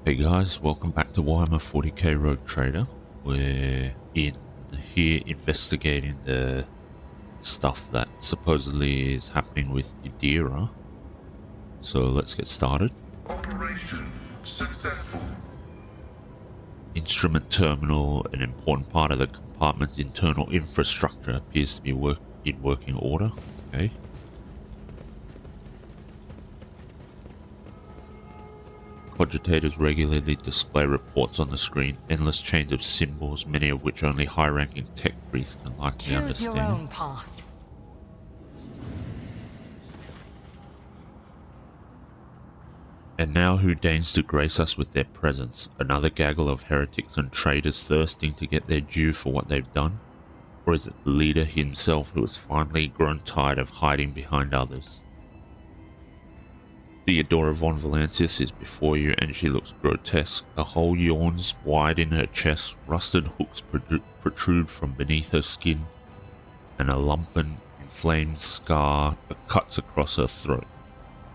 Hey guys, welcome back to Warhammer 40k Rogue Trader. We're in here investigating the stuff that supposedly is happening with Idira. So let's get started. Operation successful. Instrument terminal, an important part of the compartment's internal infrastructure, appears to be in working order. Okay. Cogitators regularly display reports on the screen, endless chains of symbols, many of which only high-ranking tech priests can likely understand. Choose your own path. And now who deigns to grace us with their presence? Another gaggle of heretics and traitors thirsting to get their due for what they've done? Or is it the leader himself who has finally grown tired of hiding behind others? Theodora von Valancius is before you, and she looks grotesque. A hole yawns wide in her chest, rusted hooks protrude from beneath her skin, and a lumpen, inflamed scar cuts across her throat.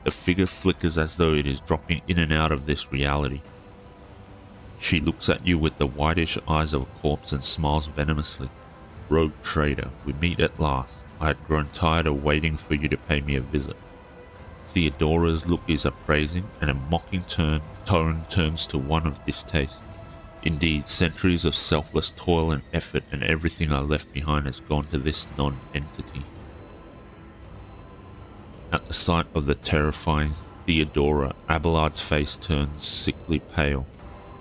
The figure flickers as though it is dropping in and out of this reality. She looks at you with the whitish eyes of a corpse and smiles venomously. Rogue trader, we meet at last. I had grown tired of waiting for you to pay me a visit. Theodora's look is appraising, and a mocking tone turns to one of distaste. Indeed, centuries of selfless toil and effort and everything I left behind has gone to this non-entity. At the sight of the terrifying Theodora, Abelard's face turns sickly pale.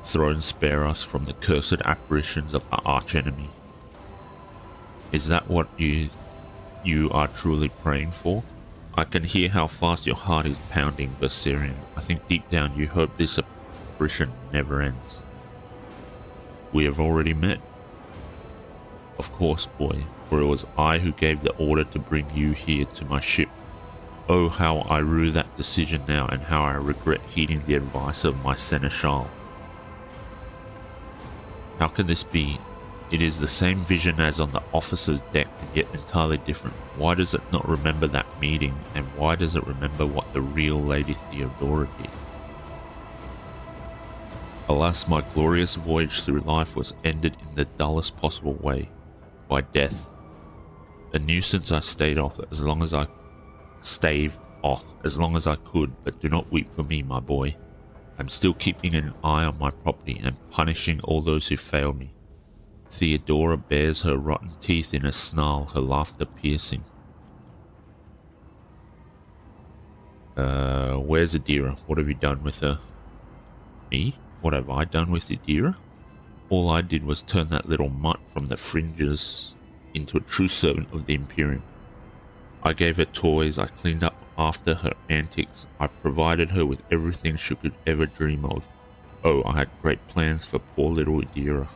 Throne spare us from the cursed apparitions of our archenemy. Is that what you are truly praying for? I can hear how fast your heart is pounding, Verserian. I think deep down you hope this apparition never ends. We have already met. Of course, boy, for it was I who gave the order to bring you here to my ship. Oh, how I rue that decision now, and how I regret heeding the advice of my seneschal. How can this be? It is the same vision as on the officer's deck, and yet entirely different. Why does it not remember that meeting, and why does it remember what the real Lady Theodora did? Alas, my glorious voyage through life was ended in the dullest possible way, by death. A nuisance I staved off as long as I could, but do not weep for me, my boy. I'm still keeping an eye on my property and punishing all those who fail me. Theodora bares her rotten teeth in a snarl, her laughter piercing. Where's Idira? What have you done with her? Me? What have I done with Idira? All I did was turn that little mutt from the fringes into a true servant of the Imperium. I gave her toys, I cleaned up after her antics, I provided her with everything she could ever dream of. Oh, I had great plans for poor little Idira.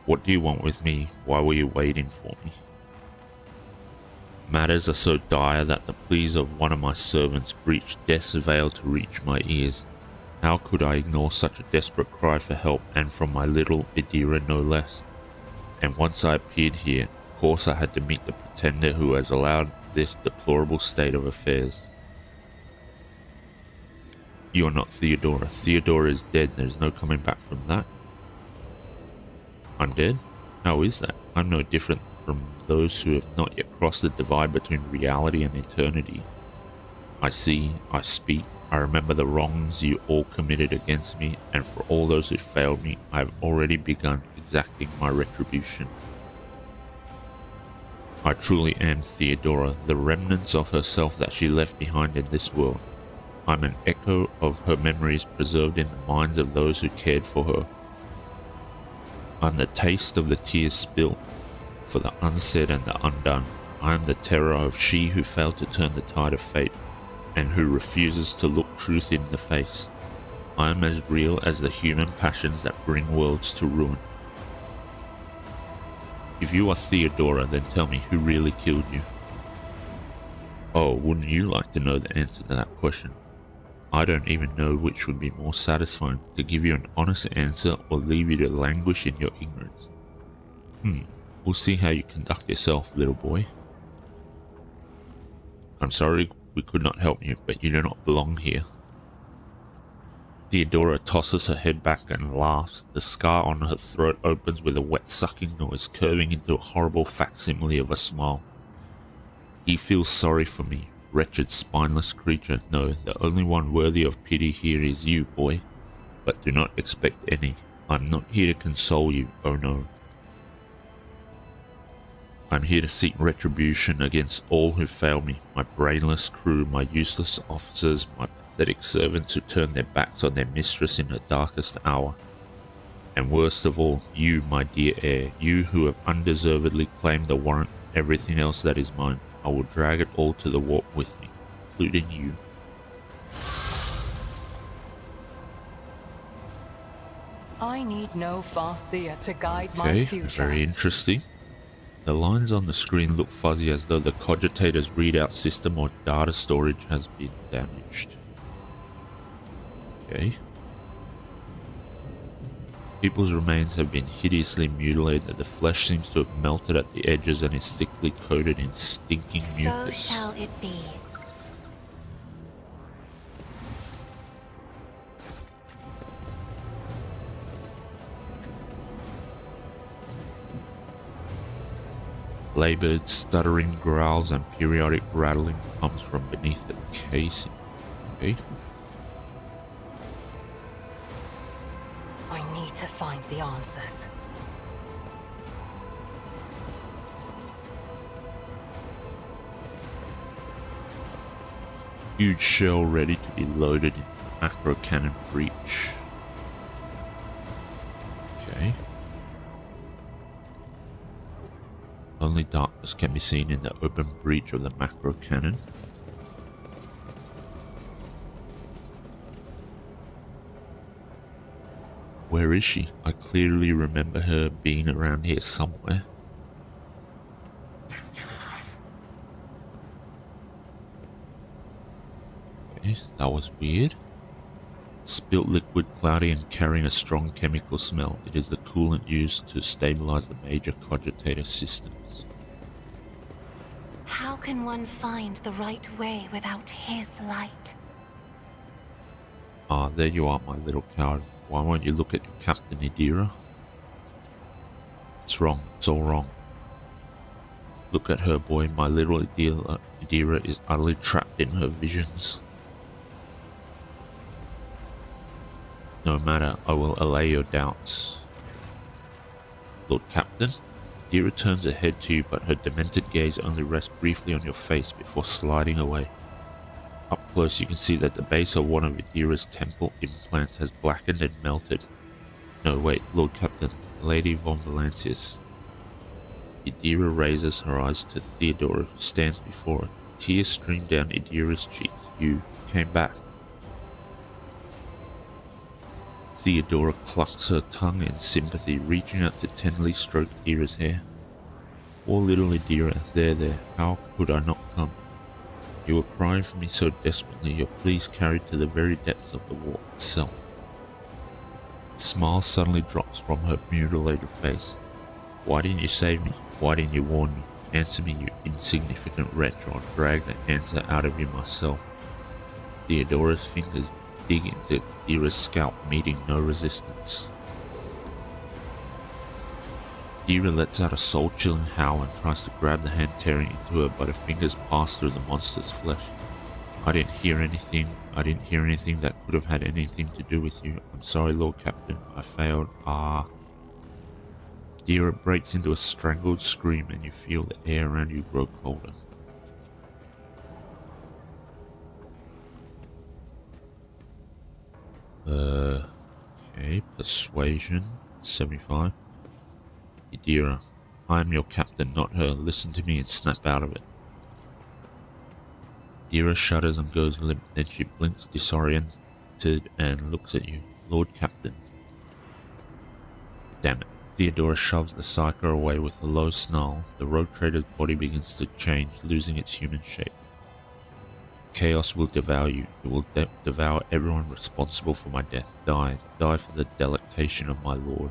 What do you want with me? Why were you waiting for me? Matters are so dire that the pleas of one of my servants breached death's veil to reach my ears. How could I ignore such a desperate cry for help, and from my little Idira no less? And once I appeared here, of course I had to meet the pretender who has allowed this deplorable state of affairs. You are not Theodora. Theodora is dead. There's no coming back from that. I'm dead? How is that? I'm no different from those who have not yet crossed the divide between reality and eternity. I see, I speak, I remember the wrongs you all committed against me, and for all those who failed me, I have already begun exacting my retribution. I truly am Theodora, the remnants of herself that she left behind in this world. I'm an echo of her memories preserved in the minds of those who cared for her. I'm the taste of the tears spilt for the unsaid and the undone. I am the terror of she who failed to turn the tide of fate, and who refuses to look truth in the face. I am as real as the human passions that bring worlds to ruin. If you are Theodora, then tell me who really killed you. Oh, wouldn't you like to know the answer to that question? I don't even know which would be more satisfying, to give you an honest answer or leave you to languish in your ignorance. We'll see how you conduct yourself, little boy. I'm sorry we could not help you, but you do not belong here. Theodora tosses her head back and laughs. The scar on her throat opens with a wet sucking noise, curving into a horrible facsimile of a smile. He feels sorry for me, wretched spineless creature. No, the only one worthy of pity here is you, boy. But do not expect any. I'm not here to console you, oh no. I'm here to seek retribution against all who failed me, my brainless crew, my useless officers, my pathetic servants who turned their backs on their mistress in her darkest hour. And worst of all, you, my dear heir, you who have undeservedly claimed the warrant for everything else that is mine. I will drag it all to the warp with me, including you. I need no Farseer to guide my future. Very interesting. The lines on the screen look fuzzy as though the cogitator's readout system or data storage has been damaged. Okay. People's remains have been hideously mutilated. The flesh seems to have melted at the edges and is thickly coated in stinking mucus. So shall it be. Labored, stuttering growls and periodic rattling comes from beneath the casing. Okay. I need to find the answers. Huge shell ready to be loaded into the macro cannon breech. Okay. Only darkness can be seen in the open breech of the macro cannon. Where is she? I clearly remember her being around here somewhere. Okay, that was weird. Spilt liquid, cloudy and carrying a strong chemical smell. It is the coolant used to stabilize the major cogitator systems. How can one find the right way without his light? Ah, there you are, my little coward. Why won't you look at your captain, Idira? It's wrong. It's all wrong. Look at her, boy. My little Idira is utterly trapped in her visions. No matter, I will allay your doubts. Lord Captain, Idira turns her head to you, but her demented gaze only rests briefly on your face before sliding away. Up close you can see that the base of one of Idira's temple implants has blackened and melted. No, wait, Lord Captain, Lady von Valancius. Idira raises her eyes to Theodora, who stands before her. Tears stream down Idira's cheeks. You came back. Theodora clucks her tongue in sympathy, reaching out to tenderly stroke Idira's hair. Poor little Idira, there, how could I not come? You were crying for me so desperately, your pleas carried to the very depths of the warp itself. A smile suddenly drops from her mutilated face. Why didn't you save me? Why didn't you warn me? Answer me, you insignificant wretch, or I'll drag the answer out of you myself. Theodora's fingers dig into Idira's scalp, meeting no resistance. Idira lets out a soul-chilling howl and tries to grab the hand tearing into her, but her fingers pass through the monster's flesh. I didn't hear anything that could have had anything to do with you. I'm sorry, Lord Captain. I failed. Idira breaks into a strangled scream and you feel the air around you grow colder. Okay, persuasion, 75. Idira, I am your captain, not her. Listen to me and snap out of it. Idira shudders and goes limp, then she blinks disoriented and looks at you. Lord Captain. Damn it. Theodora shoves the psycho away with a low snarl. The rogue trader's body begins to change, losing its human shape. Chaos will devour you. It will devour everyone responsible for my death. Die. Die for the delectation of my lord.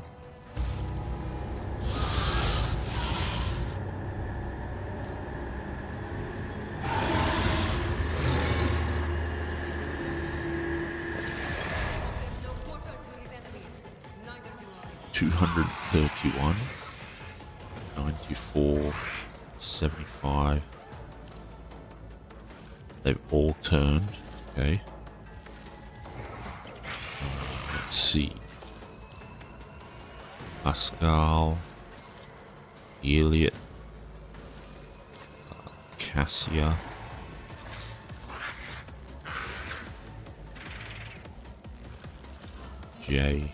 231, 94, 75. They've all turned. Okay. Let's see. Pascal, Elliot, Cassia, Jay,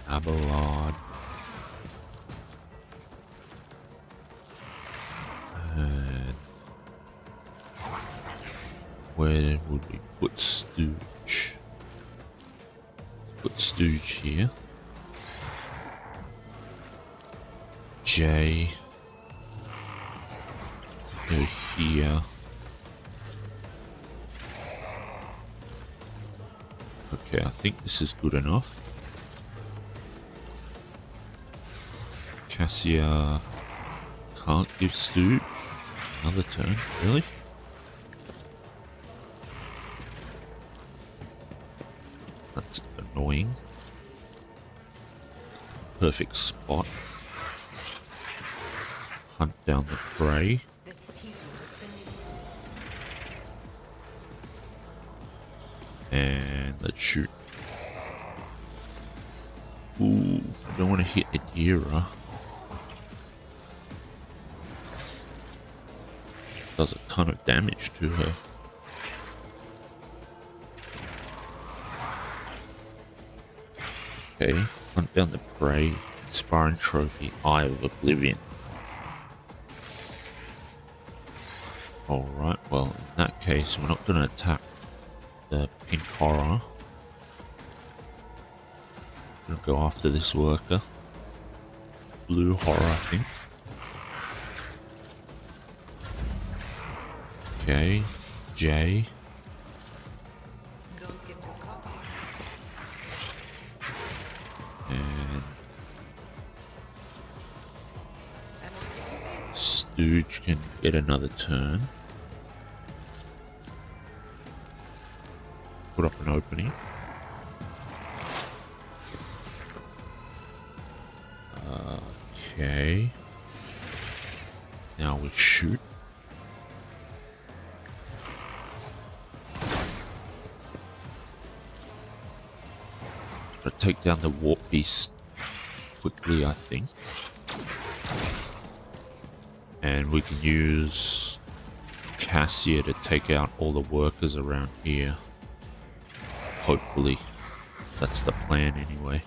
Abelard, and where would we put Stooge? Put Stooge here. Jay. Go here. Okay, I think this is good enough. Cassia can't give Stooge another turn, really? That's annoying. Perfect spot. Hunt down the prey. And let's shoot. Ooh, don't want to hit Idira. Does a ton of damage to her. Okay, hunt down the prey. Inspiring trophy, Eye of Oblivion. Alright, well, in that case, we're not going to attack the pink horror. Gonna go after this worker. Blue horror, I think. Okay, Jay. And Stooge can get another turn. Put up an opening. Okay. Now we shoot. Gotta take down the warp beast quickly, I think. And we can use Cassia to take out all the workers around here. Hopefully. That's the plan anyway.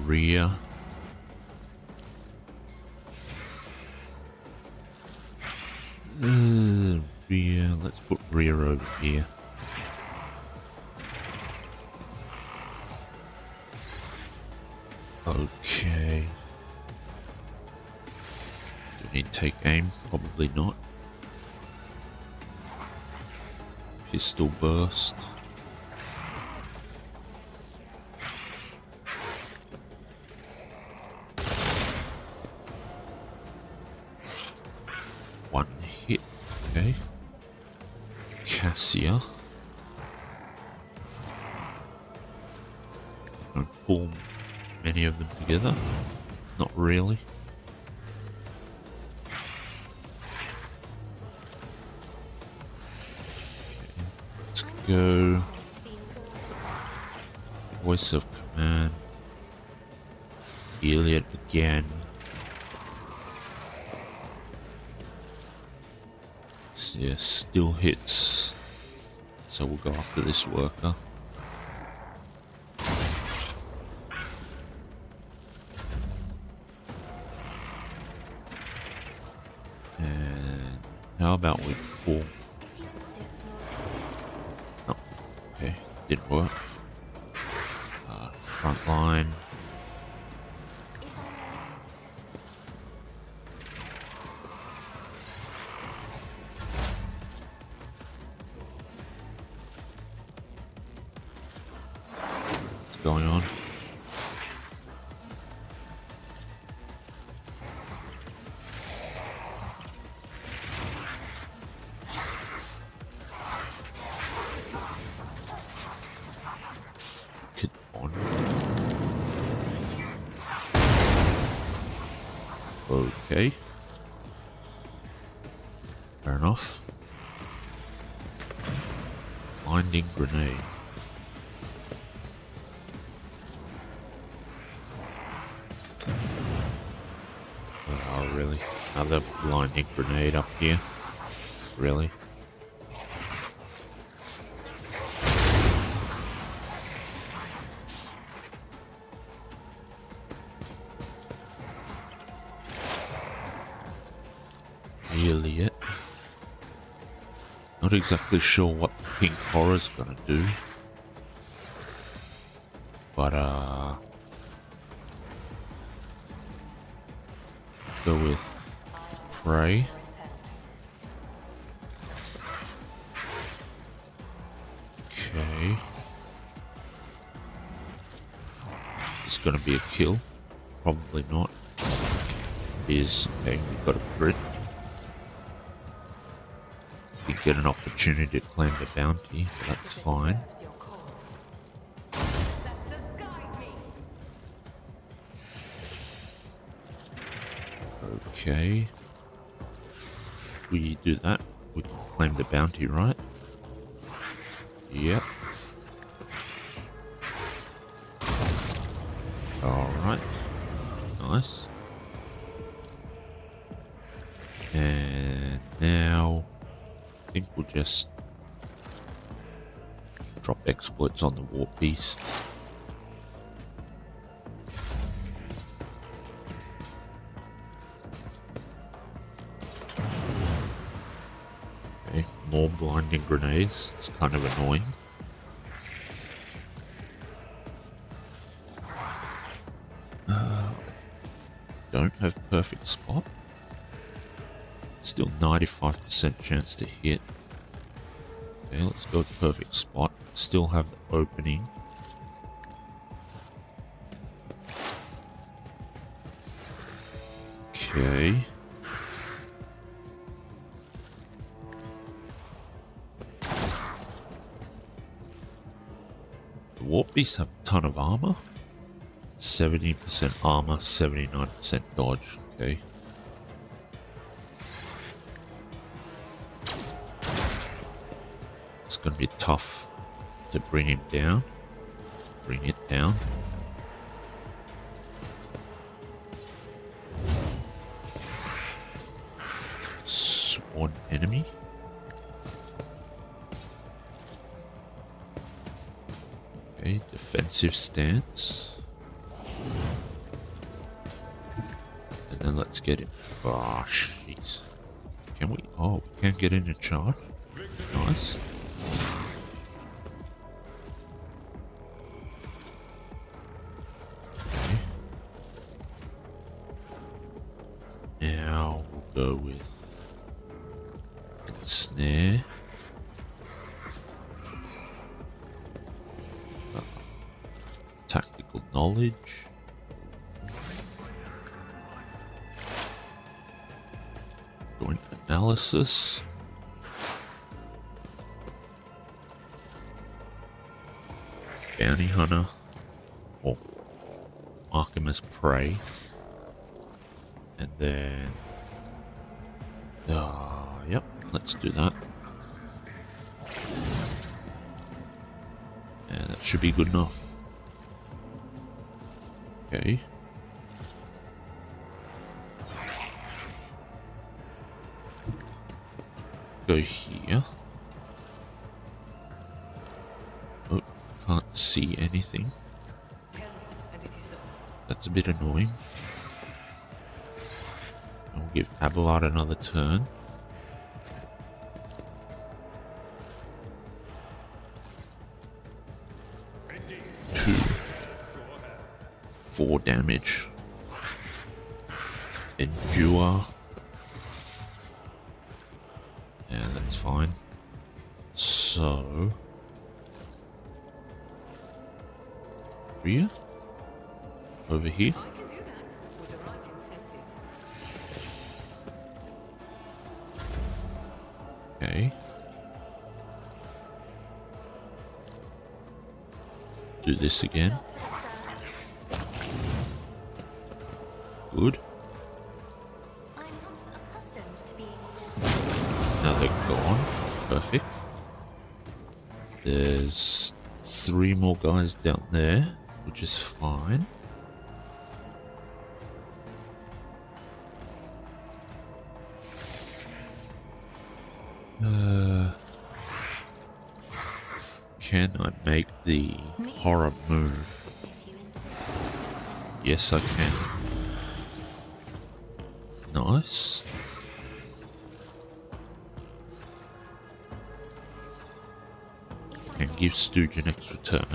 Rhea. Rhea. Let's put Rhea over here. Okay. Do we need to take aim? Probably not. Pistol burst. One hit. Okay. Cassia. Don't pull many of them together. Not really. Let's go. Voice of command. Elliot again. Yeah, still hits. So we'll go after this worker. And how about we pull? Oh, okay, didn't work. Front line. Going on. Okay. Fair enough. Blinding grenade. Oh, really? Another blinding grenade up here? Really? Really it? Not exactly sure what the pink horror's gonna do. But, go with prey. Okay. It's gonna be a kill. Probably not. Is okay, we've got a crit. We get an opportunity to claim the bounty, so that's fine. Okay. We do that, we can claim the bounty, right? Yep. Alright. Nice. And now I think we'll just drop exploits on the War Beast. Okay, more blinding grenades. It's kind of annoying. Don't have perfect spot. Still 95% chance to hit. Okay, let's go with perfect spot. Still have the opening. Okay. The Warp Beasts have a ton of armor. 70% armor, 79% dodge. Okay. It's going to be tough to bring him down. Bring it down. Sworn enemy. Okay, defensive stance. And then let's get it. Oh, jeez. Can we? Oh, we can get in a charge. Nice. Okay. Now we'll go with the snare. Tactical knowledge. Joint analysis. Bounty hunter. Or mark him as prey. And then yep, let's do that. Yeah, that should be good enough. Okay. Go here. Oh, can't see anything. That's a bit annoying. I'll give Abelard another turn. Two. 4 damage. Endure. Yeah, that's fine. So here? Over here? I can do that with the right incentive. Okay. Do this again. Good. gone. Perfect. There's 3 more guys down there, which is fine. Can I make the horror move? Yes, I can. Nice. And give Stooge an extra turn.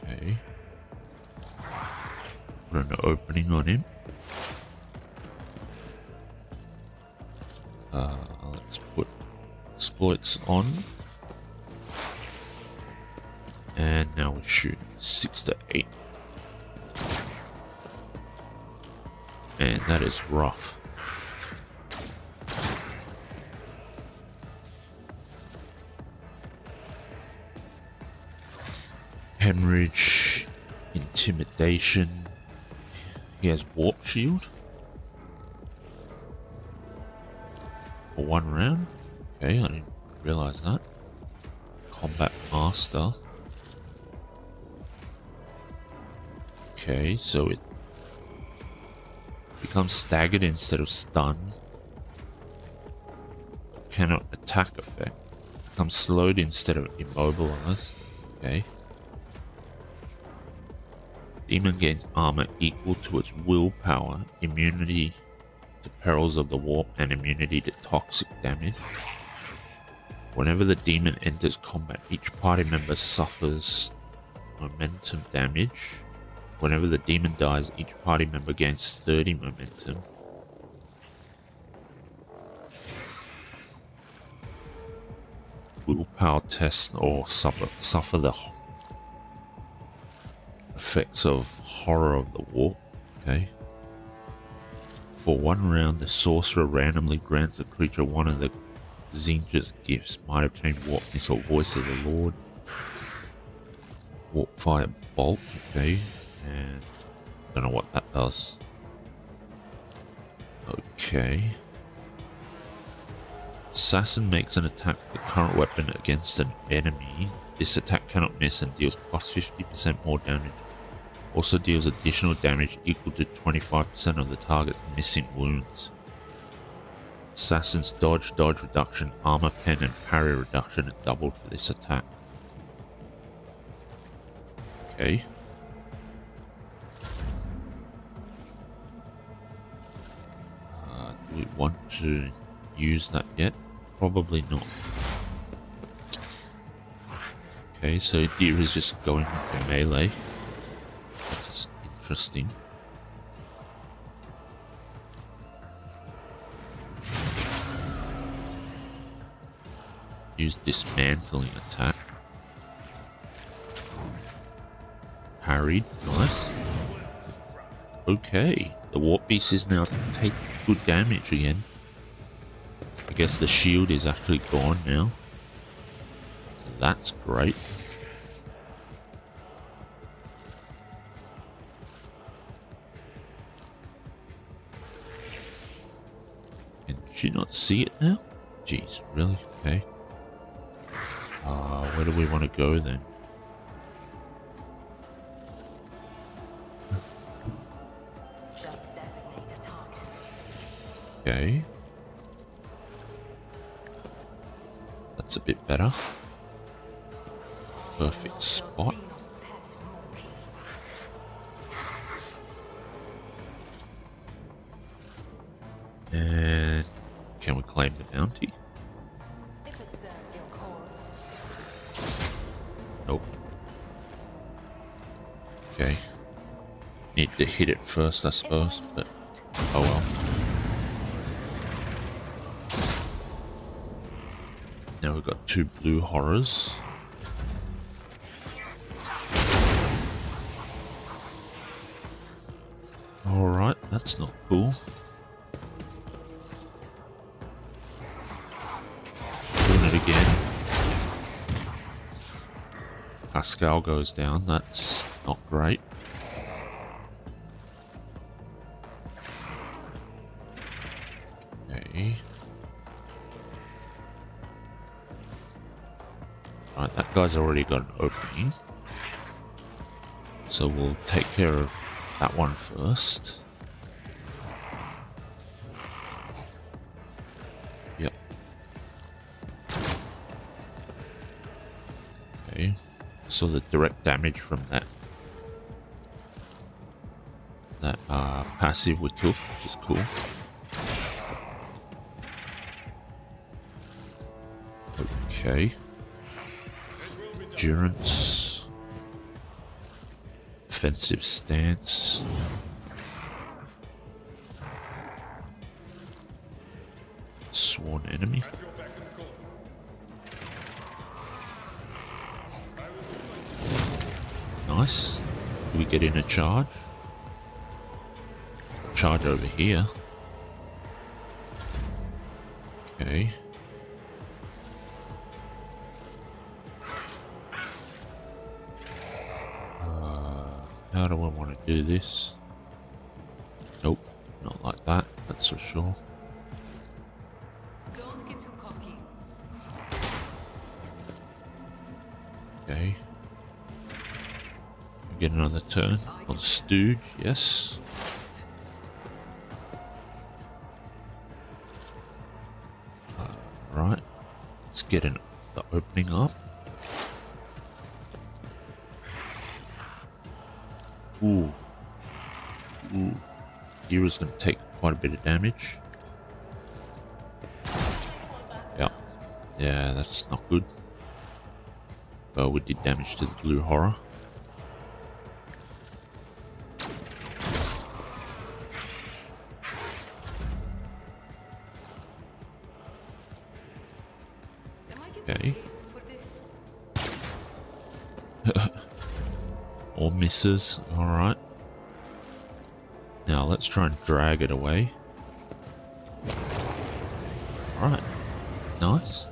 Okay. Put an opening on him. Let's put exploits on. And now we shoot 6 to 8. Man, that is rough. Hemorrhage, intimidation. He has warp shield. For 1 round. Okay, I didn't realize that. Combat master. Okay, so it becomes staggered instead of stunned. Cannot attack effect. Becomes slowed instead of immobilized. Okay. Demon gains armor equal to its willpower, immunity to perils of the warp, and immunity to toxic damage. Whenever the demon enters combat, each party member suffers momentum damage. Whenever the demon dies, each party member gains 30 momentum. Willpower test or suffer the effects of horror of the warp. Okay. For 1 round, the sorcerer randomly grants a creature one of the Zinja's gifts. Might obtain warp missile, voice of the Lord, warp fire bolt. Okay. And don't know what that does. Okay. Assassin makes an attack with the current weapon against an enemy. This attack cannot miss and deals plus 50% more damage. Also deals additional damage equal to 25% of the target's missing wounds. Assassin's dodge reduction, armor pen, and parry reduction are doubled for this attack. Okay. Do we want to use that yet? Probably not. Okay, so Idira is just going with the melee. That's interesting. Use dismantling attack. Parried, nice. Okay, the warp beast is now taking good damage again. I guess the shield is actually gone now. So that's great. Can she not see it now? Jeez, really? Okay. Where do we want to go then? Just designate a target. Okay. That's a bit better. Perfect spot. And can we claim the bounty? If it serves your cause. Nope. Okay. Need to hit it first, I suppose, but oh well. Now we've got 2 blue horrors. Alright, that's not cool. Doing it again. Pascal goes down, that's not great. Okay. Okay. Right, that guy's already got an opening. So we'll take care of that one first. Yep. Okay. So the direct damage from that passive we took, which is cool. Okay. Endurance. Defensive stance. Sworn enemy. Nice. Do we get in a charge? Charge over here. Okay. How do I want to do this? Nope, not like that, that's for sure. Don't get too cocky. Okay. Get another turn on Stooge, yes. Right, let's get the opening up. Ooh. Ooh. Idira's going to take quite a bit of damage. Yeah. Yeah, that's not good. Well, we did damage to the blue horror. Okay. All misses. Alright. Now let's try and drag it away. Alright. Nice.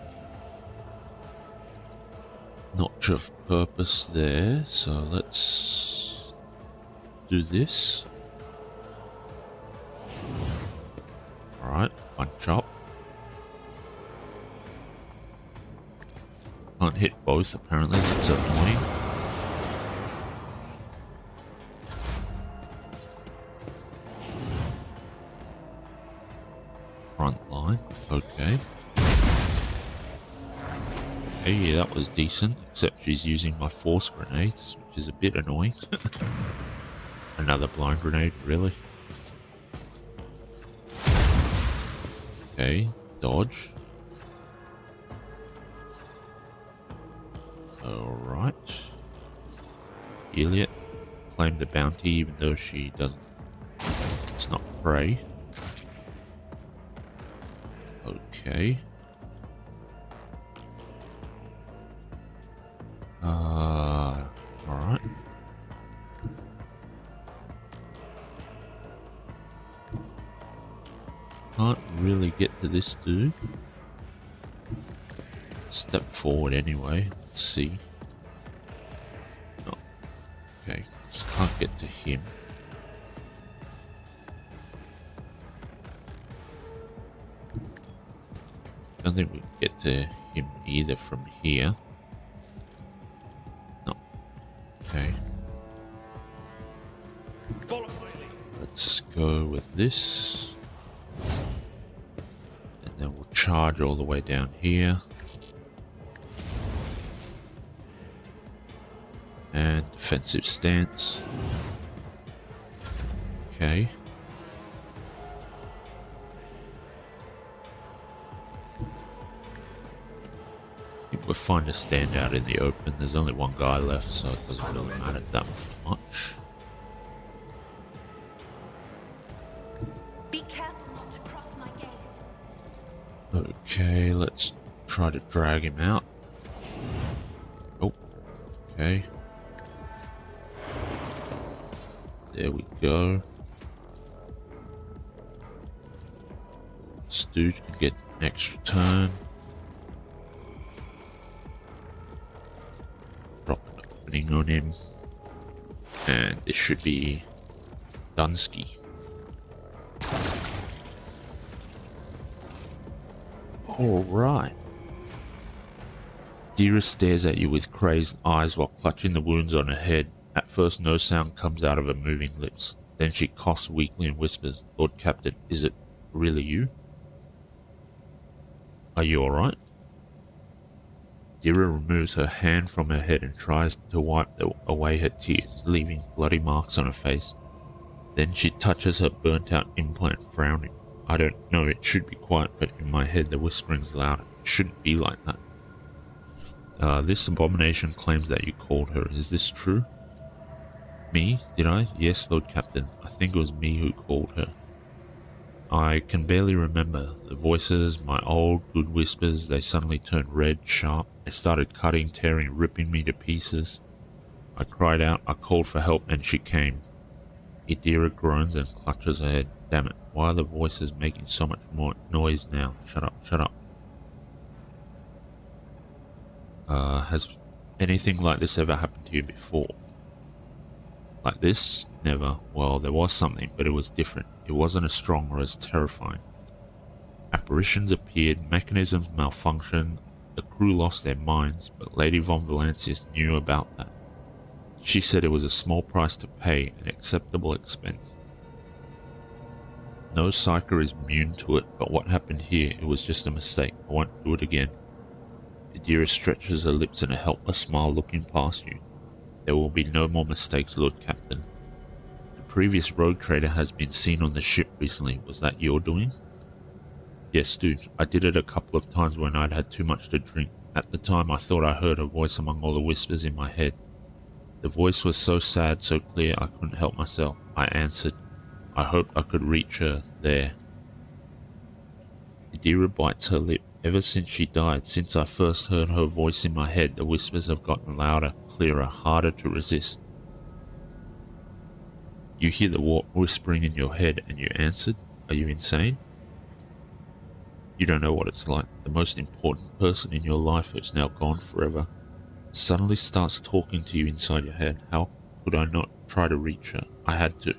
Notch of purpose there. So let's do this. Alright. Punch up. Can't hit both apparently. That's annoying. Front line, okay. Hey, yeah, that was decent, except she's using my force grenades, which is a bit annoying. Another blind grenade, really? Okay, dodge. Alright. Elliot claimed the bounty even though she doesn't. It's not prey. Okay. Alright. Can't really get to this dude. Step forward anyway. Let's see. Oh. Okay. Just can't get to him. I don't think we can get to him either from here. No. Okay. Let's go with this. And then we'll charge all the way down here. And defensive stance. Okay. I think we're fine to stand out in the open. There's only one guy left, so it doesn't really matter that much. Be careful not to cross my gaze. Okay, let's try to drag him out. Oh, okay. There we go. Stooge can get an extra turn. Drop an opening on him. And this should be Dunsky. Alright. Idira stares at you with crazed eyes while clutching the wounds on her head. At first, no sound comes out of her moving lips. Then she coughs weakly and whispers, "Lord Captain, is it really you? Are you alright?" Idira removes her hand from her head and tries to wipe away her tears, leaving bloody marks on her face. Then she touches her burnt-out implant, frowning. I don't know, it should be quiet, but in my head the whispering's louder. It shouldn't be like that. This abomination claims that you called her. Is this true? Me? Did I? Yes, Lord Captain. I think it was me who called her. I can barely remember. The voices, my old good whispers, they suddenly turned red, sharp. They started cutting, tearing, ripping me to pieces. I cried out, I called for help, and she came. Idira groans and clutches her head. Damn it, why are the voices making so much more noise now? Shut up, shut up. Has anything like this ever happened to you before? Like this? Never. Well, there was something, but it was different. It wasn't as strong or as terrifying. Apparitions appeared, mechanisms malfunctioned, the crew lost their minds, but Lady von Valancius knew about that. She said it was a small price to pay, an acceptable expense. No psyker is immune to it, but what happened here, it was just a mistake. I won't do it again. Idira stretches her lips in a helpless smile, looking past you. There will be no more mistakes, Lord Captain. The previous rogue trader has been seen on the ship recently. Was that your doing? Yes, Stooge. I did it a couple of times when I'd had too much to drink. At the time, I thought I heard a voice among all the whispers in my head. The voice was so sad, so clear, I couldn't help myself. I answered. I hoped I could reach her there. Idira bites her lip. Ever since she died, since I first heard her voice in my head, the whispers have gotten louder, clearer, harder to resist. You hear the whispering in your head and you answered? Are you insane? You don't know what it's like. The most important person in your life who's now gone forever suddenly starts talking to you inside your head. How could I not try to reach her? I had to.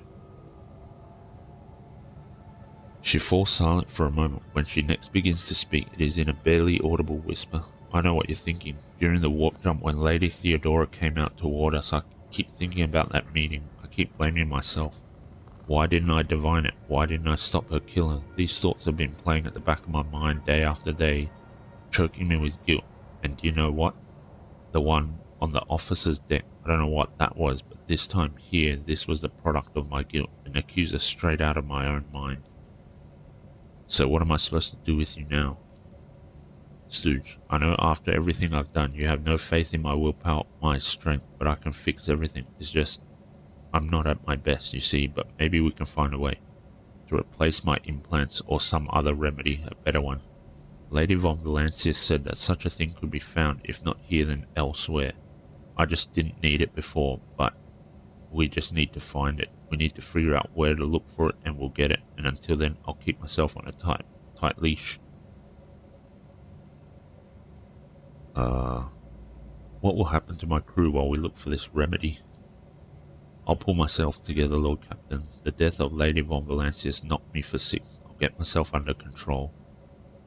She falls silent for a moment. When she next begins to speak, it is in a barely audible whisper. I know what you're thinking. During the warp jump when Lady Theodora came out toward us, I keep thinking about that meeting. I keep blaming myself. Why didn't I divine it? Why didn't I stop her killer? These thoughts have been playing at the back of my mind day after day, choking me with guilt. And do you know what? The one on the officer's deck, I don't know what that was, but this time here, this was the product of my guilt, an accuser straight out of my own mind. So what am I supposed to do with you now? Stooge, I know after everything I've done, you have no faith in my willpower, my strength, but I can fix everything. It's just, I'm not at my best, you see, but maybe we can find a way to replace my implants or some other remedy, a better one. Lady von Valancius said that such a thing could be found, if not here then elsewhere. I just didn't need it before, but we just need to find it. We need to figure out where to look for it and we'll get it. And until then, I'll keep myself on a tight leash. What will happen to my crew while we look for this remedy? I'll pull myself together, Lord Captain. The death of Lady von Valancius knocked me for 6. I'll get myself under control.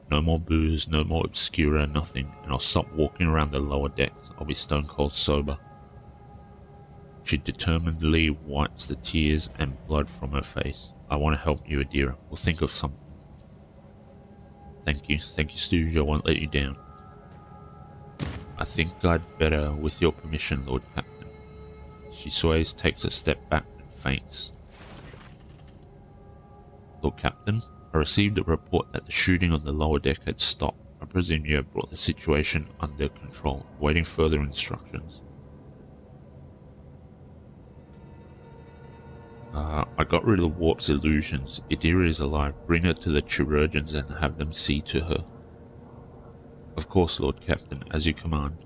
No more booze, no more obscura, nothing. And I'll stop walking around the lower decks. I'll be stone cold sober. She determinedly wipes the tears and blood from her face. I want to help you, Idira. We'll think of something. Thank you, Stooge. I won't let you down. I think I'd better, with your permission, Lord Captain. She sways, takes a step back, and faints. Lord Captain, I received a report that the shooting on the lower deck had stopped. I presume you have brought the situation under control, awaiting further instructions. I got rid of Warp's illusions. Idira is alive. Bring her to the chirurgeons and have them see to her. Of course, Lord Captain, as you command.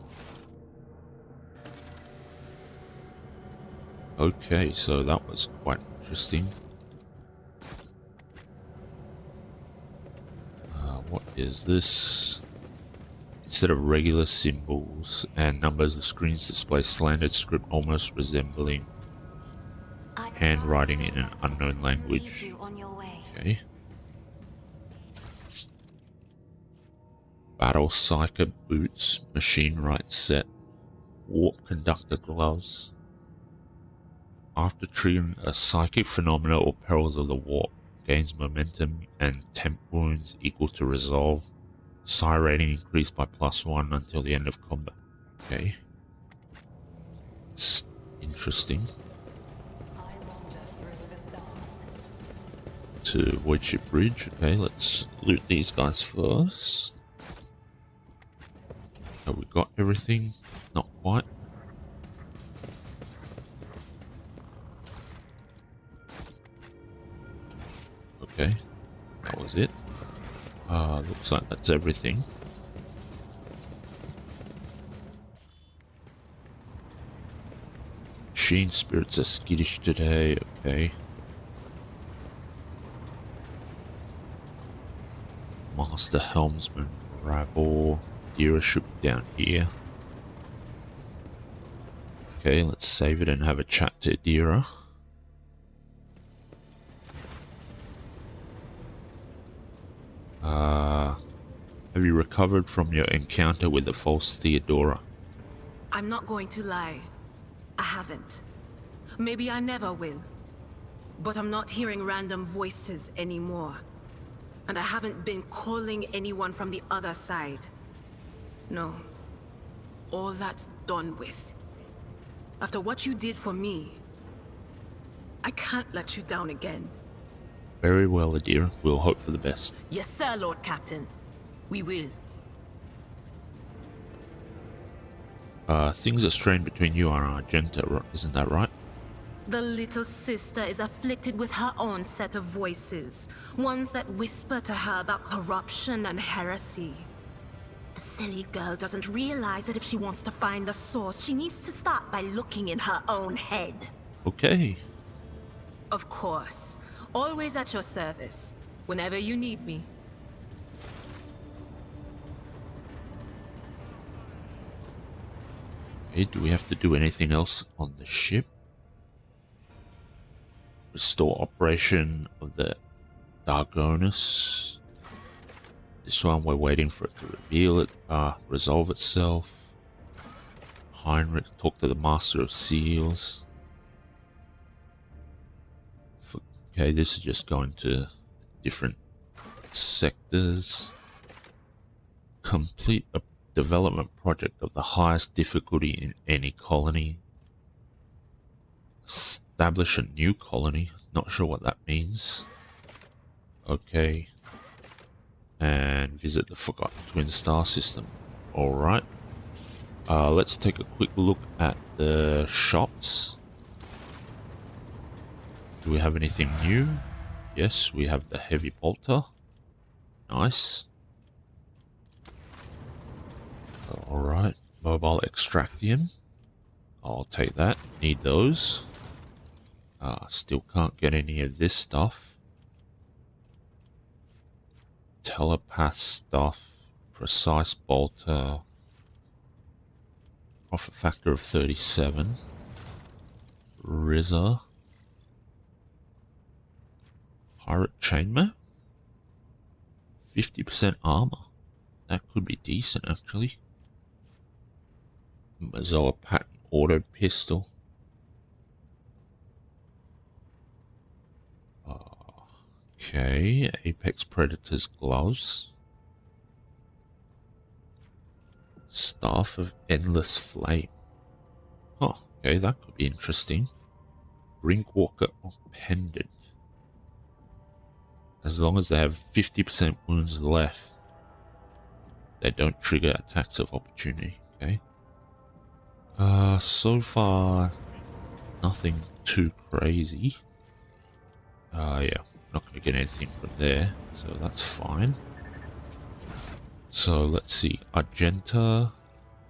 Okay, so that was quite interesting. What is this? Instead of regular symbols and numbers, the screens display slanted script almost resembling handwriting in an unknown language. Okay. Battle Psyker boots, machine right set, warp conductor gloves. After triggering a psychic phenomena or perils of the warp, gains momentum and temp wounds equal to resolve. Psi rating increased by +1 until the end of combat. Okay. It's interesting. I wander through the stars. To Voidship Bridge. Okay, let's loot these guys first. Have we got everything? Not quite. Okay, that was it. Looks like that's everything. Machine spirits are skittish today. Okay. Master Helmsman, Ravor, Idira should be down here. Okay, let's save it and have a chat to Idira. Have you recovered from your encounter with the false Theodora? I'm not going to lie. I haven't. Maybe I never will. But I'm not hearing random voices anymore. And I haven't been calling anyone from the other side. No. All that's done with. After what you did for me, I can't let you down again. Very well, Idira. We'll hope for the best. Yes, sir, Lord Captain. We will. Things are strained between you and Argenta, isn't that right? The little sister is afflicted with her own set of voices. Ones that whisper to her about corruption and heresy. The silly girl doesn't realize that if she wants to find the source, she needs to start by looking in her own head. Okay. Of course. Always at your service. Whenever you need me. Okay, do we have to do anything else on the ship? Restore operation of the Dargonus. This one we're waiting for it to reveal it, resolve itself. Heinrich, talk to the Master of Seals. Okay, this is just going to different sectors. Complete a development project of the highest difficulty in any colony. Establish a new colony. Not sure what that means. Okay. And visit the Forgotten Twin Star System. Alright. Let's take a quick look at the shops. Do we have anything new? Yes, we have the Heavy Bolter. Nice. Alright. Mobile Extractium. I'll take that. Need those. Still can't get any of this stuff. Telepath stuff. Precise bolter. Profit factor of 37. Rizzer. Pirate chainmail. 50% armor. That could be decent actually. Mazoa pattern auto pistol. Okay, Apex Predator's gloves. Staff of Endless Flame. Oh, okay, that could be interesting. Brinkwalker pendant. As long as they have 50% wounds left, they don't trigger attacks of opportunity. Okay. So far, nothing too crazy. Yeah, not going to get anything from there, so that's fine. So let's see, Argenta,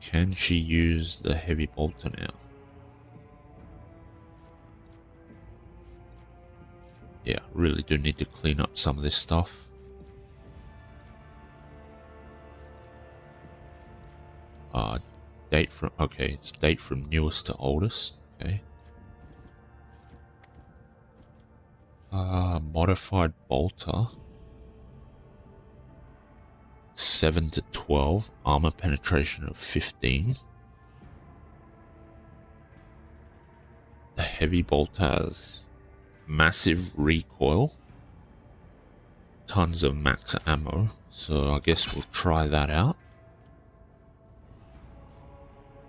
can she use the Heavy Bolter now? Yeah, really do need to clean up some of this stuff. Date from, okay, it's date from newest to oldest, okay. Modified bolter. 7 to 12, armor penetration of 15. The heavy bolt has massive recoil, tons of max ammo, so I guess we'll try that out.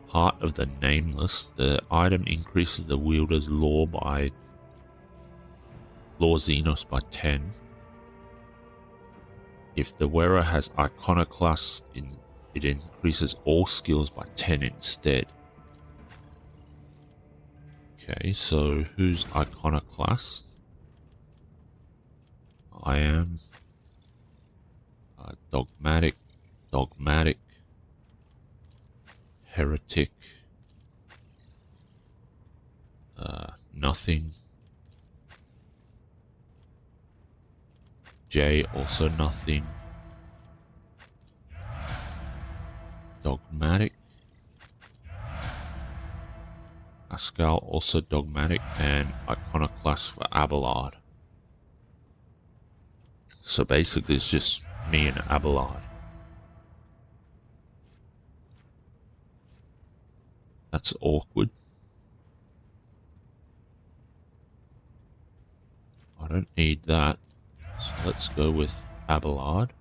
Heart of the Nameless. The item increases the wielder's lore Xenos by 10. If the wearer has Iconoclast, it increases all skills by 10 instead. Okay, so who's Iconoclast? I am. Dogmatic. Heretic. Nothing. J, also nothing. Dogmatic. Pascal, also dogmatic. And Iconoclast for Abelard. So basically it's just me and Abelard. That's awkward. I don't need that. So let's go with Abelard.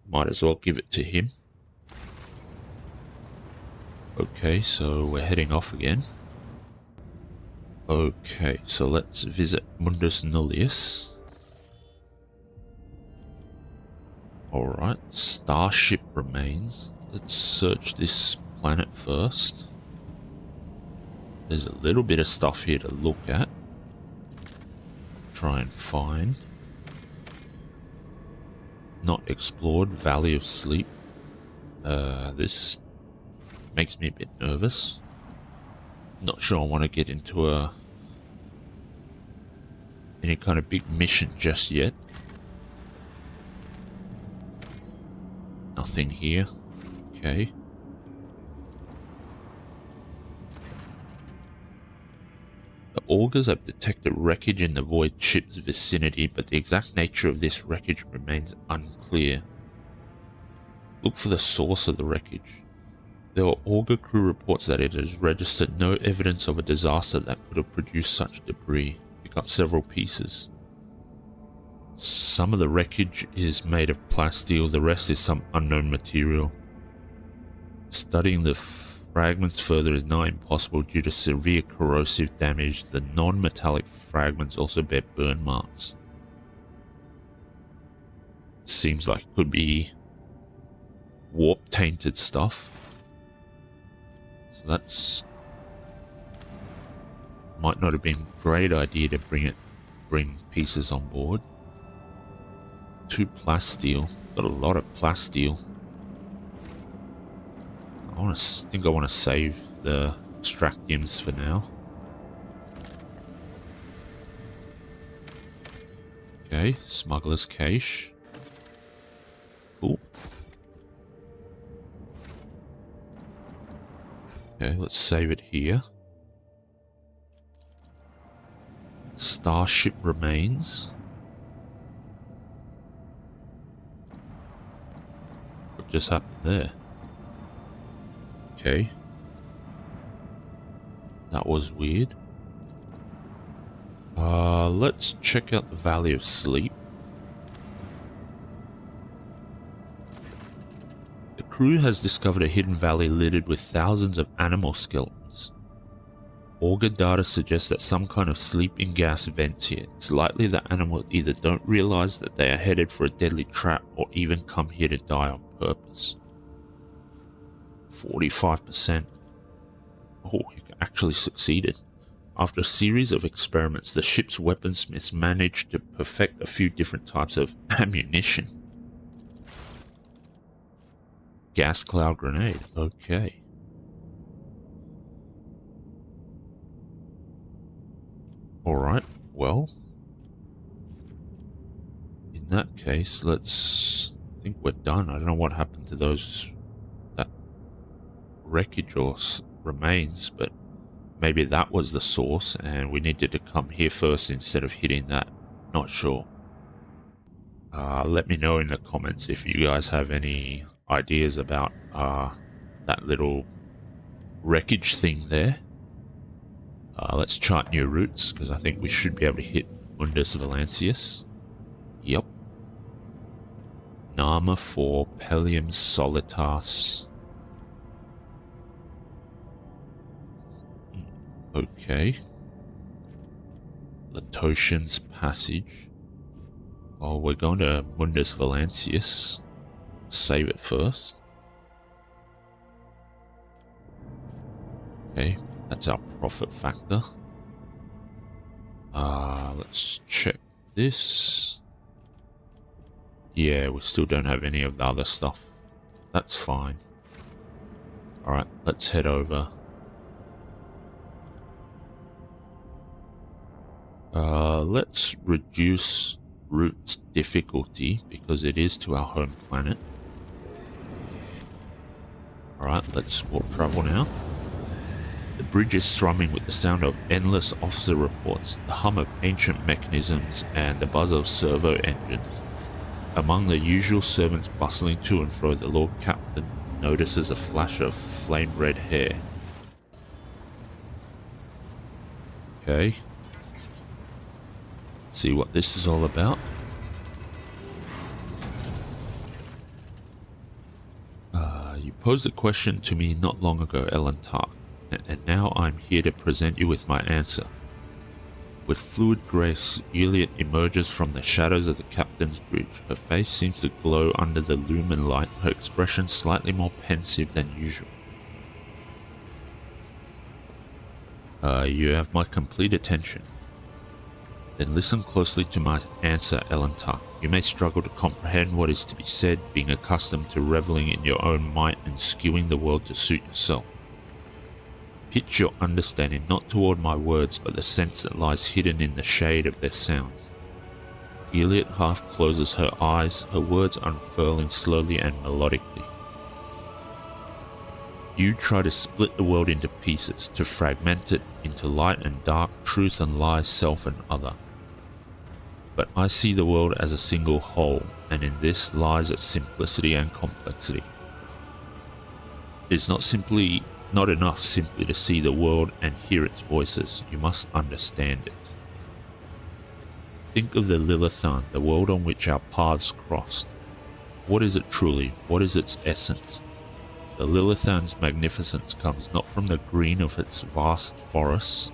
Might as well give it to him. Okay, so we're heading off again. Okay, so let's visit Mundus Nullius. Alright, Starship Remains. Let's search this planet first. There's a little bit of stuff here to look at. Try and find. Not explored, Valley of Sleep. This makes me a bit nervous. Not sure I want to get into any kind of big mission just yet. Nothing here. Okay. The augurs have detected wreckage in the void ship's vicinity, but the exact nature of this wreckage remains unclear. Look for the source of the wreckage. There were augur crew reports that it has registered no evidence of a disaster that could have produced such debris. Pick up several pieces. Some of the wreckage is made of plasteel, the rest is some unknown material. Studying the fragments further is now impossible due to severe corrosive damage. The non-metallic fragments also bear burn marks. Seems like it could be warp-tainted stuff. So that's... might not have been a great idea to bring pieces on board. 2 plasteel. Got a lot of plasteel. I think I want to save the extractiums for now. Okay, smuggler's cache. Cool. Okay, let's save it here. Starship Remains. What just happened there? Okay. That was weird. Let's check out the Valley of Sleep. The crew has discovered a hidden valley littered with thousands of animal skeletons. Augur data suggests that some kind of sleeping gas vents here. It's likely that animals either don't realize that they are headed for a deadly trap or even come here to die on purpose. 45%. Oh, you actually succeeded. After a series of experiments, the ship's weaponsmiths managed to perfect a few different types of ammunition. Gas cloud grenade. Okay. Alright, well. In that case, I think we're done. I don't know what happened to that wreckage or remains, but maybe that was the source and we needed to come here first instead of hitting that. Not sure. Let me know in the comments if you guys have any ideas about that little wreckage thing there. Let's chart new routes, because I think we should be able to hit Mundus Valancius. Yep. Nama 4, Pellium Solitas. Okay. Latosian's Passage. Oh, we're going to Mundus Valancius. Save it first. Okay, that's our profit factor. Let's check this. Yeah, we still don't have any of the other stuff. That's fine. Alright, let's head over. Let's reduce route's difficulty because it is to our home planet. Alright, let's warp travel now. The bridge is thrumming with the sound of endless officer reports, the hum of ancient mechanisms, and the buzz of servo engines. Among the usual servants bustling to and fro, the Lord Captain notices a flash of flame-red hair. Okay. See what this is all about. You posed a question to me not long ago, Elentark, and now I'm here to present you with my answer. With fluid grace, Juliet emerges from the shadows of the captain's bridge. Her face seems to glow under the lumen light, her expression slightly more pensive than usual. You have my complete attention. Then listen closely to my answer, Elentark. You may struggle to comprehend what is to be said, being accustomed to reveling in your own might and skewing the world to suit yourself. Pitch your understanding not toward my words, but the sense that lies hidden in the shade of their sounds. Juliet half closes her eyes, her words unfurling slowly and melodically. You try to split the world into pieces, to fragment it into light and dark, truth and lie, self and other. But I see the world as a single whole, and in this lies its simplicity and complexity. It is not enough simply to see the world and hear its voices. You must understand it. Think of the Lilithan, the world on which our paths crossed. What is it truly? What is its essence? The Lilithan's magnificence comes not from the green of its vast forests,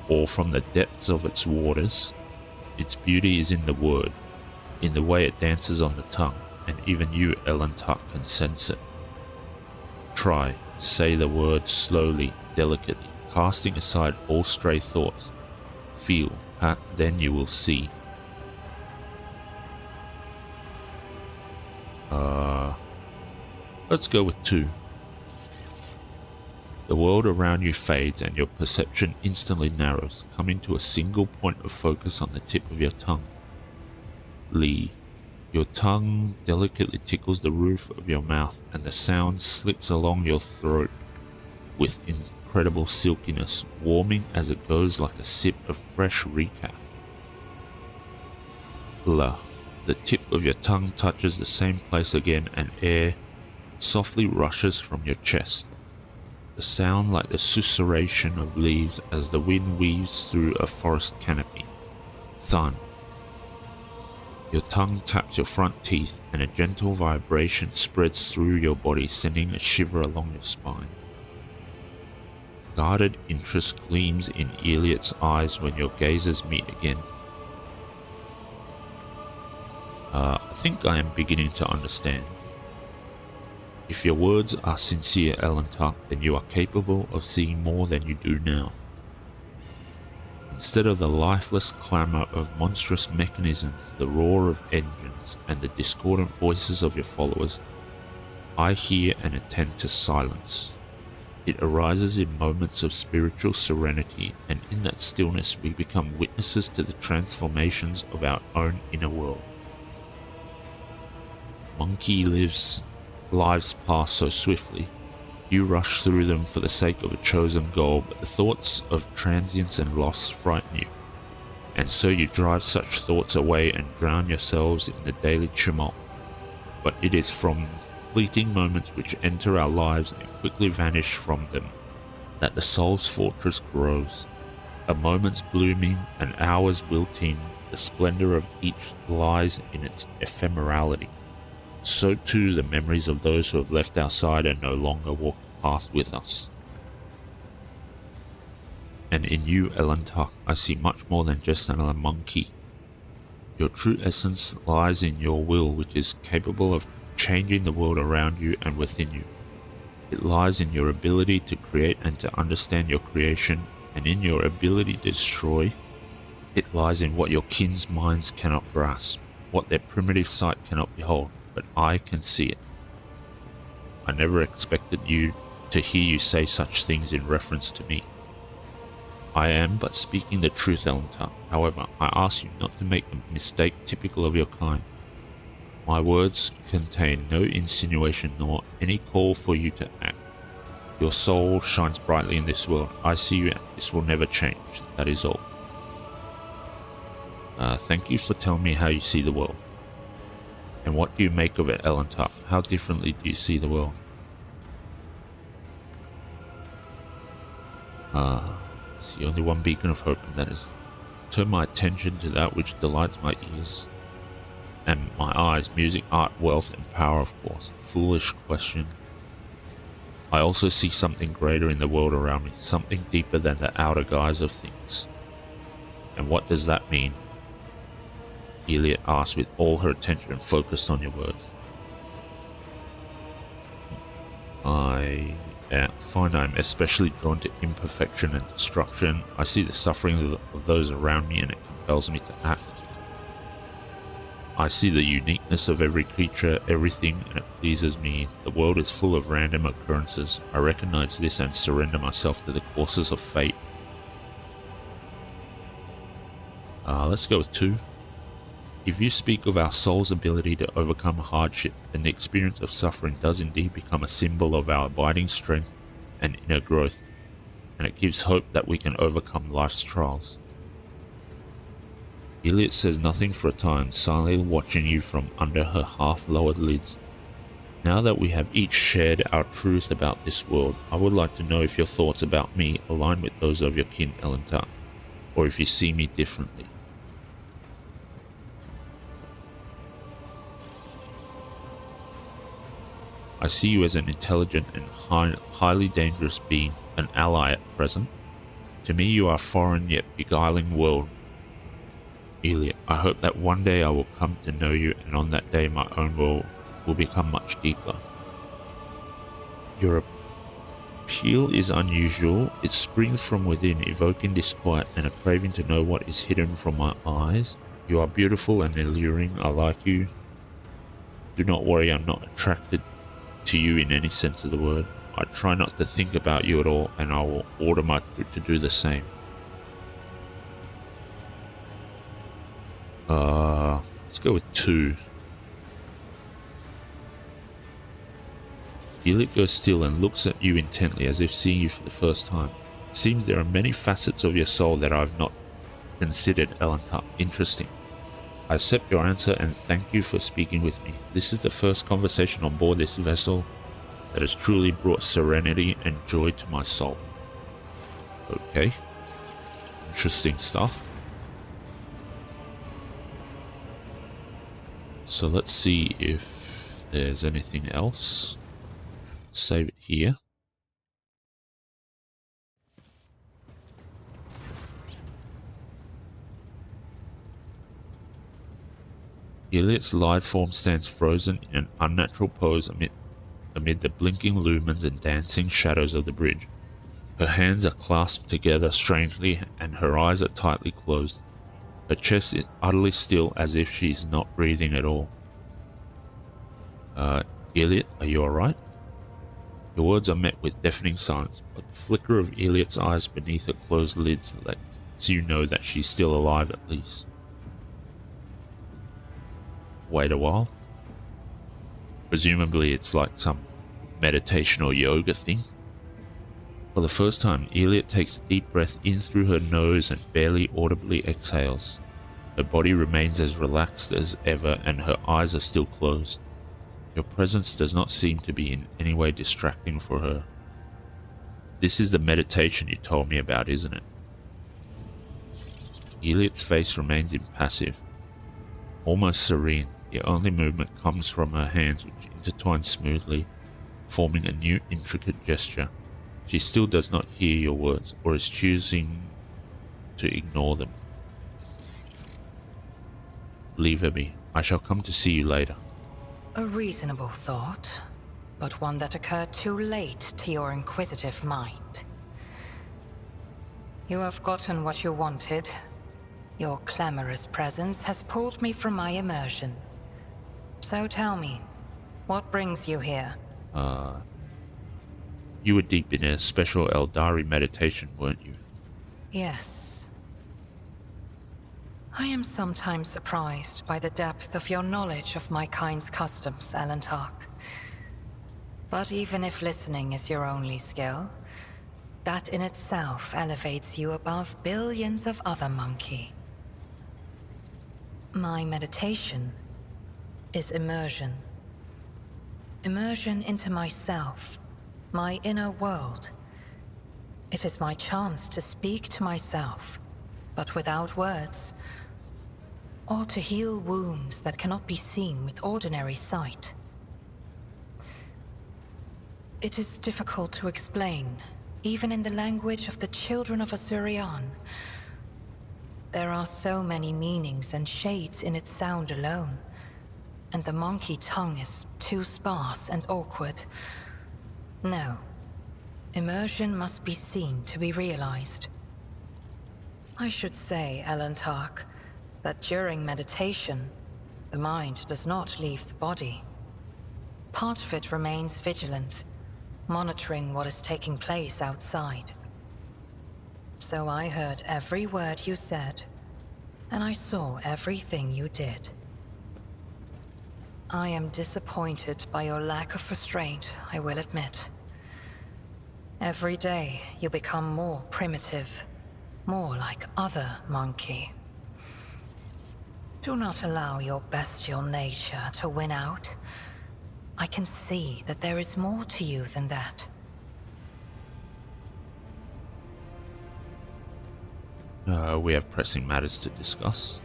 or from the depths of its waters. Its beauty is in the word, in the way it dances on the tongue, and even you, Elentark, can sense it. Try, say the word slowly, delicately, casting aside all stray thoughts. Feel, perhaps then you will see. Let's go with 2. The world around you fades and your perception instantly narrows, coming to a single point of focus on the tip of your tongue. Lee. Your tongue delicately tickles the roof of your mouth and the sound slips along your throat with incredible silkiness, warming as it goes like a sip of fresh recaf. La. The tip of your tongue touches the same place again and air softly rushes from your chest. The sound like the susurration of leaves as the wind weaves through a forest canopy. Thun. Your tongue taps your front teeth and a gentle vibration spreads through your body, sending a shiver along your spine. Guarded interest gleams in Eliot's eyes when your gazes meet again. I think I am beginning to understand. If your words are sincere, Elentark, then you are capable of seeing more than you do now. Instead of the lifeless clamour of monstrous mechanisms, the roar of engines, and the discordant voices of your followers, I hear and attend to silence. It arises in moments of spiritual serenity, and in that stillness we become witnesses to the transformations of our own inner world. Monkey lives pass so swiftly. You rush through them for the sake of a chosen goal, but the thoughts of transience and loss frighten you. and so you drive such thoughts away and drown yourselves in the daily tumult. But it is from fleeting moments which enter our lives and quickly vanish from them that the soul's fortress grows. A moment's blooming, an hour's wilting, the splendor of each lies in its ephemerality. So too the memories of those who have left our side and no longer walk the path with us. And in you, Elantar, I see much more than just another monkey. Your true essence lies in your will, which is capable of changing the world around you and within you. It lies in your ability to create and to understand your creation, and in your ability to destroy. It lies in what your kin's minds cannot grasp, what their primitive sight cannot behold, but I can see it. I never expected to hear you say such things in reference to me. I am but speaking the truth, Elantar. However, I ask you not to make a mistake typical of your kind. My words contain no insinuation nor any call for you to act. Your soul shines brightly in this world. I see you, and this will never change. That is all. Thank you for telling me how you see the world. And what do you make of it, Elantar? How differently do you see the world? See only one beacon of hope, and that is turn my attention to that which delights my ears and my eyes, music, art, wealth, and power, of course. Foolish question. I also see something greater in the world around me, something deeper than the outer guise of things. And what does that mean? Eliot asked with all her attention focused on your words. I find I am especially drawn to imperfection and destruction. I see the suffering of those around me and it compels me to act. I see the uniqueness of every creature, everything, and it pleases me. The world is full of random occurrences. I recognize this and surrender myself to the courses of fate. Let's go with 2. If you speak of our soul's ability to overcome hardship, then the experience of suffering does indeed become a symbol of our abiding strength and inner growth, and it gives hope that we can overcome life's trials. Eliot says nothing for a time, silently watching you from under her half-lowered lids. Now that we have each shared our truth about this world, I would like to know if your thoughts about me align with those of your kin, Elantar, or if you see me differently. I see you as an intelligent and highly dangerous being, an ally at present. To me you are a foreign yet beguiling world. Eliot, I hope that one day I will come to know you, and on that day my own world will become much deeper. Your appeal is unusual. It springs from within, evoking disquiet and a craving to know what is hidden from my eyes. You are beautiful and alluring. I like you. Do not worry, I'm not attracted to you in any sense of the word. I try not to think about you at all, and I will order my crew to do the same. Let's go with 2. Eliot goes still and looks at you intently as if seeing you for the first time. It seems there are many facets of your soul that I have not considered, Elantar. Interesting. I accept your answer and thank you for speaking with me. This is the first conversation on board this vessel that has truly brought serenity and joy to my soul. Okay. Interesting stuff. So let's see if there's anything else. Save it here. Eliot's lithe form stands frozen in an unnatural pose amid the blinking lumens and dancing shadows of the bridge. Her hands are clasped together strangely, and her eyes are tightly closed. Her chest is utterly still, as if she is not breathing at all. Eliot, are you alright? Your words are met with deafening silence, but the flicker of Eliot's eyes beneath her closed lids lets you know that she's still alive at least. Wait a while. Presumably it's like some meditation or yoga thing. For the first time, Elliot takes a deep breath in through her nose and barely audibly exhales. Her body remains as relaxed as ever and her eyes are still closed. Your presence does not seem to be in any way distracting for her. This is the meditation you told me about, isn't it? Elliot's face remains impassive, almost serene. The only movement comes from her hands, which intertwine smoothly, forming a new intricate gesture. She still does not hear your words, or is choosing to ignore them. Leave her be. I shall come to see you later. A reasonable thought, but one that occurred too late to your inquisitive mind. You have gotten what you wanted. Your clamorous presence has pulled me from my immersion. So tell me, what brings you here? You were deep in a special Eldari meditation, weren't you? Yes. I am sometimes surprised by the depth of your knowledge of my kind's customs, Alantark. But even if listening is your only skill, that in itself elevates you above billions of other monkey. My meditation is immersion. Immersion into myself, my inner world. It is my chance to speak to myself, but without words, or to heal wounds that cannot be seen with ordinary sight. It is difficult to explain, even in the language of the children of Asurian. There are so many meanings and shades in its sound alone, and the monkey tongue is too sparse and awkward. No. Immersion must be seen to be realized. I should say, Alantark, that during meditation, the mind does not leave the body. Part of it remains vigilant, monitoring what is taking place outside. So I heard every word you said, and I saw everything you did. I am disappointed by your lack of restraint, I will admit. Every day, you become more primitive, more like other monkey. Do not allow your bestial nature to win out. I can see that there is more to you than that. We have pressing matters to discuss.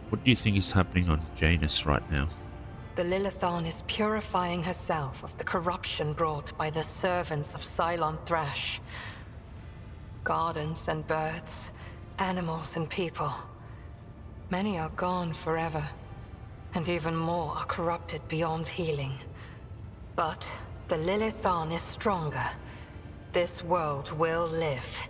What do you think is happening on Janus right now? The Lilithan is purifying herself of the corruption brought by the servants of Cylon Thrash. Gardens and birds, animals and people. Many are gone forever, and even more are corrupted beyond healing. But the Lilithan is stronger. This world will live.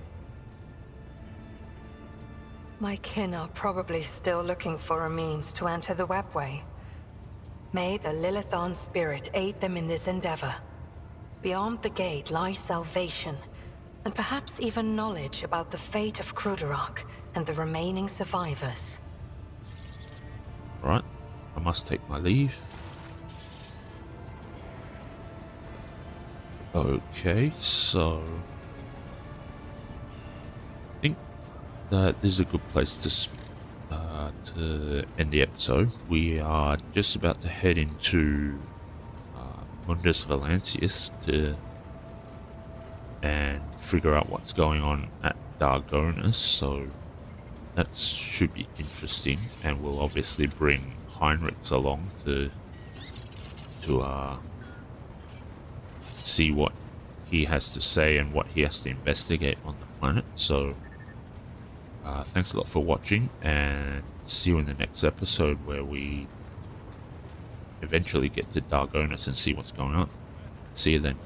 My kin are probably still looking for a means to enter the webway. May the Lilithan spirit aid them in this endeavor. Beyond the gate lies salvation, and perhaps even knowledge about the fate of Kruderak and the remaining survivors. Right, I must take my leave. Okay, so I think that this is a good place to end the episode. We are just about to head into Mundus Valancius and figure out what's going on at Dargonus, so that should be interesting, and we'll obviously bring Heinrichs along to see what he has to say and what he has to investigate on the planet. So thanks a lot for watching, and see you in the next episode where we eventually get to Dargonus and see what's going on. See you then.